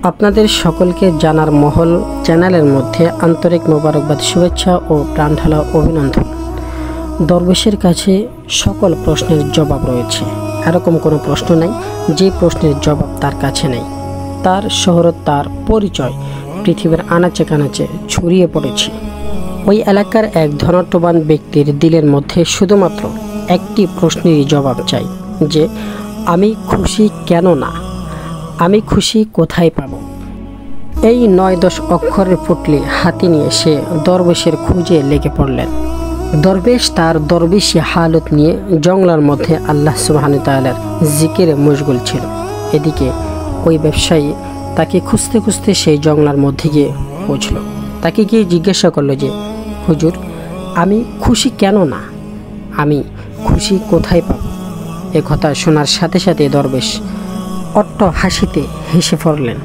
আপনাদের সকলকে জানার মহল চ্যানেলের মধ্যে আন্তরিক মোবারকবাদ, শুভেচ্ছা ও প্রাণঢালা অভিনন্দন। দরবেশের কাছে সকল প্রশ্নের জবাব রয়েছে। এরকম কোনো প্রশ্ন নাই যে প্রশ্নের জবাব তার কাছে নেই। তার শহরত, তার পরিচয় পৃথিবীর আনাচে কানাচে ছড়িয়ে পড়েছে। ওই এলাকার এক ধনাঢ্যবান ব্যক্তির দিলের মধ্যে শুধুমাত্র একটি প্রশ্নেরই জবাব চাই, যে আমি খুশি কেন না, আমি খুশি কোথায় পাব। এই ৯-১০ অক্ষরের পুটলি হাতে নিয়ে সে দরবেশের খোঁজে লেগে পড়লেন। দরবেশ তার দরবেশি হালত নিয়ে জঙ্গলার মধ্যে আল্লাহ সুবহানাহু ওয়া তাআলার জিকিরে মশগুল ছিল। এদিকে ওই ব্যবসায়ী তাকে খুঁজতে খুঁজতে সেই জঙ্গলার মধ্যে গিয়ে পৌঁছল। তাকে গিয়ে জিজ্ঞাসা করলো যে, হুজুর, আমি খুশি কেন না, আমি খুশি কোথায় পাব। এ কথা শোনার সাথে সাথে দরবেশ অট্ট হাসিতে হেসে পড়লেন।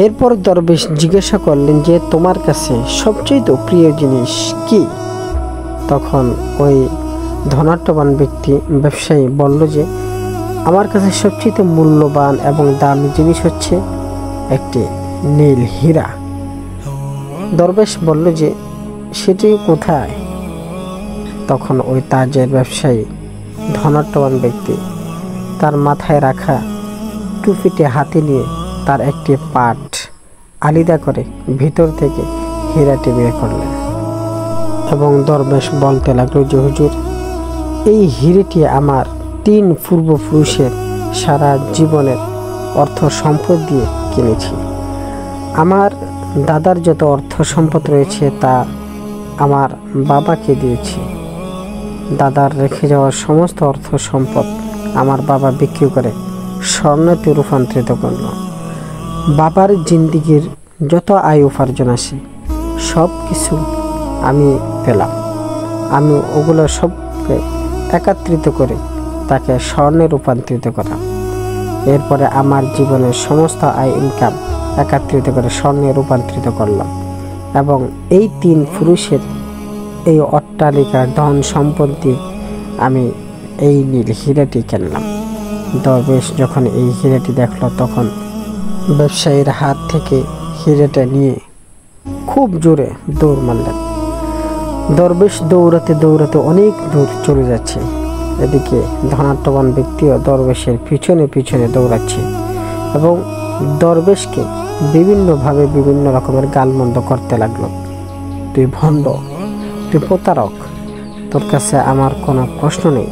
এরপর দরবেশ জিজ্ঞাসা করলেন যে, তোমার কাছে সবচেয়ে প্রিয় জিনিস কি? তখন ওই ধনাঢ্যবান ব্যবসায়ী বলল যে, আমার কাছে সবচেয়ে মূল্যবান এবং দামি জিনিস হচ্ছে একটি নীল হীরা। দরবেশ বলল যে, সেটি কোথায়? তখন ওই তাজের ব্যবসায়ী ধনাঢ্যবান ব্যক্তি তার মাথায় রাখা টুপিটি হাতে নিয়ে তার একটি পাট আলাদা করে ভিতর থেকে হীরাটি বের করলেন এবং দরবেশ বলতে লাগলো যে, হুজুর, এই হীরেটি আমার ৩ পূর্বপুরুষের সারা জীবনের অর্থ সম্পদ দিয়ে কিনেছি। আমার দাদার যত অর্থ সম্পদ রয়েছে তা আমার বাবাকে দিয়েছি। দাদার রেখে যাওয়ার সমস্ত অর্থ সম্পদ আমার বাবা বিক্রি করে স্বর্ণতে রূপান্তরিত করল। বাবার জিন্দিগির যত আয় উপার্জন আসে সব কিছু আমি পেলাম। আমি ওগুলো সবকে একত্রিত করে তাকে স্বর্ণে রূপান্তরিত করা। এরপরে আমার জীবনের সমস্ত আয় ইনকাম একত্রিত করে স্বর্ণে রূপান্তরিত করলাম এবং এই ৩ পুরুষের এই অট্টালিকার ধন সম্পদ দিয়ে আমি এই নীল হীরাটি কিনলাম। দরবেশ যখন এই হীরাটি দেখল তখন ব্যবসায়ীর হাত থেকে হীরাটা নিয়ে খুব জোরে দৌড় মারলেন। দরবেশ দৌড়াতে দৌড়াতে অনেক দূর চলে যাচ্ছে। এদিকে ধনাঢ্যবান ব্যক্তিও দরবেশের পিছনে পিছনে দৌড়াচ্ছে এবং দরবেশকে বিভিন্নভাবে বিভিন্ন রকমের গালমন্দ করতে লাগলো। তুই ভণ্ড, তুই প্রতারক, তোর কাছে আমার কোনো প্রশ্ন নেই,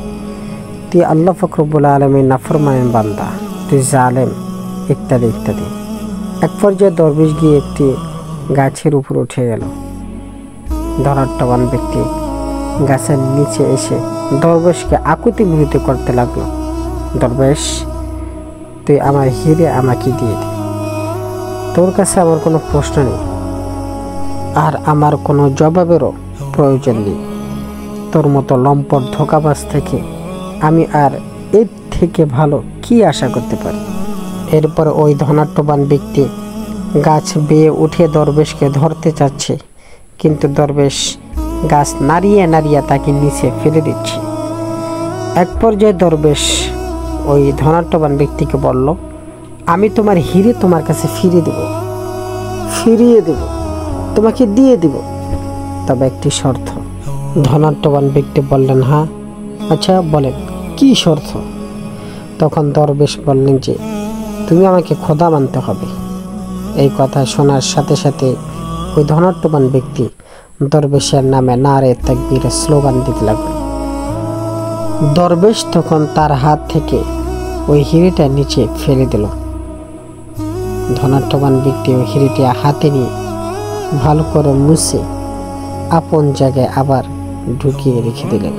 তুই আল্লাহ পাক রব্বুল আলামিন নাফরমানের বান্দা, তুই জালেম, ইত্যাদি ইত্যাদি। এক পর্যায়ে দরবেশ গিয়ে একটি গাছের উপর উঠে গেল। ধনাঢ্যবান ব্যক্তি গাছের নিচে এসে দরবেশকে আকুতি মিনতি করতে লাগলো, দরবেশ, তুই আমার হিরে আমাকে দিয়ে দে, তোর কাছে আমার কোনো প্রশ্ন নেই আর আমার কোনো জবাবেরও প্রয়োজন নেই। তোর মতো লম্পট ধোঁকাবাজ থেকে আমি আর এর থেকে ভালো কি আশা করতে পারি। এরপর ওই ধনাঢ্যবান ব্যক্তি গাছ বেয়ে উঠে দরবেশকে ধরতে চাচ্ছে, কিন্তু দরবেশ গাছ নাড়িয়ে নাড়িয়ে তাকে নিচে ফেলে দিচ্ছে। এক পর্যায়ে দরবেশ ওই ধনাঢ্যবান ব্যক্তিকে বলল, আমি তোমার হিরে তোমার কাছে ফিরিয়ে দেব, তোমাকে দিয়ে দেব, তবে একটি শর্ত। ধনাঢ্যবান ব্যক্তি বললেন, হ্যাঁ, আচ্ছা বলেন, কি শর্ত? তখন দরবেশ বললেন যে, তুমি আমাকে খোদা মানতে হবে। এই কথা শোনার সাথে সাথে ওই ধনাঢ্যবান ব্যক্তি দরবেশের নামে নারে তাকবীরের স্লোগান দিতে লাগল। দরবেশ তখন তার হাত থেকে ওই হিরেটা নিচে ফেলে দিল। ধনাঢ্যবান ব্যক্তি ওই হিরেটি হাতে নিয়ে ভালো করে মুছে আপন জায়গায় আবার ঢুকিয়ে রেখে দিলেন।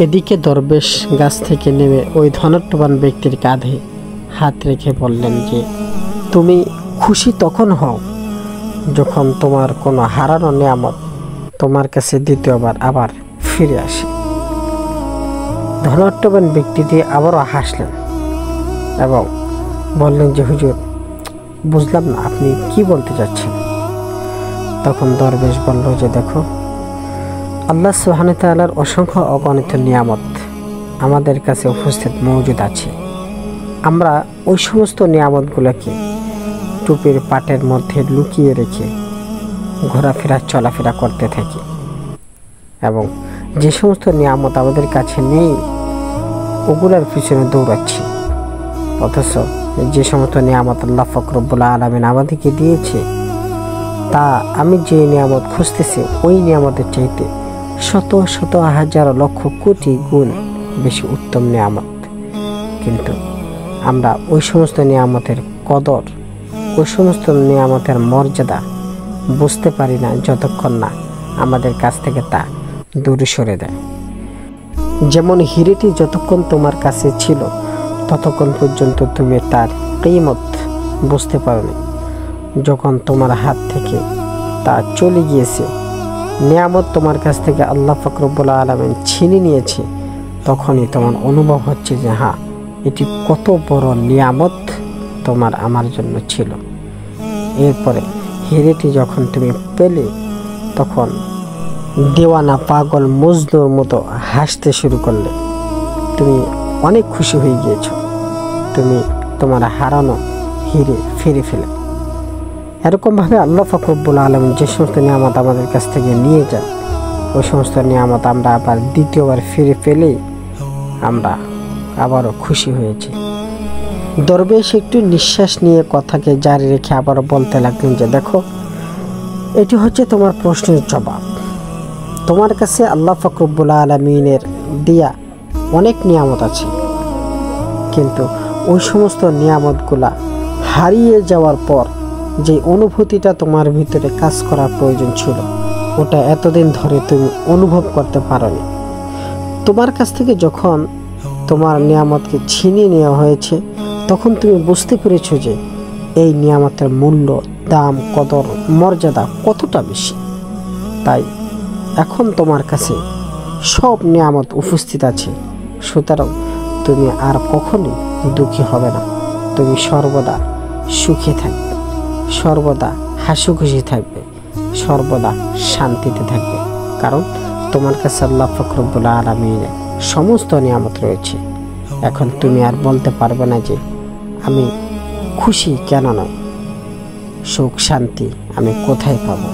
এদিকে দরবেশ গাছ থেকে নেমে ওই ধনাঢ্যবান ব্যক্তির কাঁধে হাত রেখে বললেন যে, তুমি খুশি তখন হও যখন তোমার কোনো হারানো নিয়ামত তোমার কাছে দ্বিতীয়বার আবার ফিরে আসে। ধনাঢ্যবান ব্যক্তিটি আবারও হাসলেন এবং বললেন যে, হুজুর, বুঝলাম না, আপনি কি বলতে চাচ্ছেন? তখন দরবেশ বলল যে, দেখো, আল্লাহ সুবহানাহু ওয়া তাআলার অসংখ্য অগণিত নিয়ামত আমাদের কাছে উপস্থিত মজুদ আছে। আমরা ওই সমস্ত নিয়ামতগুলোকে টুপির পাটের মধ্যে লুকিয়ে রেখে ঘোরাফেরা চলাফেরা করতে থাকি, এবং যে সমস্ত নিয়ামত আমাদের কাছে নেই ওগুলোর পিছনে দৌড়াচ্ছি। অথচ যে সমস্ত নিয়ামত আল্লাহ পাক রব্বুল আলামিন আমাদেরকে দিয়েছে, তা আমি যে নিয়ামত খুঁজতেছি ওই নিয়ামতের চাইতে শত শত হাজার লক্ষ কোটি গুণ বেশি উত্তম নিয়ামত। কিন্তু আমরা ওই সমস্ত নিয়ামতের কদর, ওই সমস্ত নিয়ামতের মর্যাদা বুঝতে পারি না যতক্ষণ না আমাদের কাছ থেকে তা দূরে সরে দেয়। যেমন হিরেটি যতক্ষণ তোমার কাছে ছিল ততক্ষণ পর্যন্ত তুমি তার কিমত বুঝতে পারোনি। যখন তোমার হাত থেকে তা চলে গিয়েছে, নিয়ামত তোমার কাছ থেকে আল্লাহ পাক রব্বুল আলামিন ছিনে নিয়েছে, তখনই তোমার অনুভব হচ্ছে যে হ্যাঁ, এটি কত বড় নিয়ামত তোমার আমার জন্য ছিল। এরপরে হিরেটি যখন তুমি পেলে, তখন দেওয়ানা পাগল মজনুর মতো হাসতে শুরু করলে। তুমি অনেক খুশি হয়ে গিয়েছ, তুমি তোমার হারানো হিরে ফিরে ফেলে। এরকমভাবে আল্লাহ পাক রব্বুল আলামিন যে সমস্ত নিয়ামত আমাদের কাছ থেকে নিয়ে যায়, ওই সমস্ত নিয়ামত আমরা আবার দ্বিতীয়বার ফিরে পেলেই আমরা আবারও খুশি হয়েছি। দরবেশ একটু নিঃশ্বাস নিয়ে কথাকে জারি রেখে আবারও বলতে লাগলেন যে দেখো, এটি হচ্ছে তোমার প্রশ্নের জবাব। তোমার কাছে আল্লাহ পাক রব্বুল আলামিনের দিয়া অনেক নিয়ামত আছে, কিন্তু ওই সমস্ত নিয়ামতগুলা হারিয়ে যাওয়ার পর যে অনুভূতিটা তোমার ভিতরে কাজ করার প্রয়োজন ছিল, ওটা এতদিন ধরে তুমি অনুভব করতে পারোনি। তোমার কাছ থেকে যখন তোমার নিয়ামতকে ছিনিয়ে নেওয়া হয়েছে, তখন তুমি বুঝতে পেরেছো যে এই নিয়ামতের মূল্য, দাম, কদর, মর্যাদা কতটা বেশি। তাই এখন তোমার কাছে সব নিয়ামত উপস্থিত আছে, সুতরাং তুমি আর কখনোই দুঃখী হবে না। তুমি সর্বদা সুখে থাকবে, সর্বদা হাসিখুশি থাকবে, সর্বদা শান্তিতে থাকবে, কারণ তোমার কাছে আল্লাহ পাক রব্বুল আলামিনের সমস্ত নিয়ামত রয়েছে। এখন তুমি আর বলতে পারবে না যে আমি খুশি কেন নয়, সুখ শান্তি আমি কোথায় পাবো।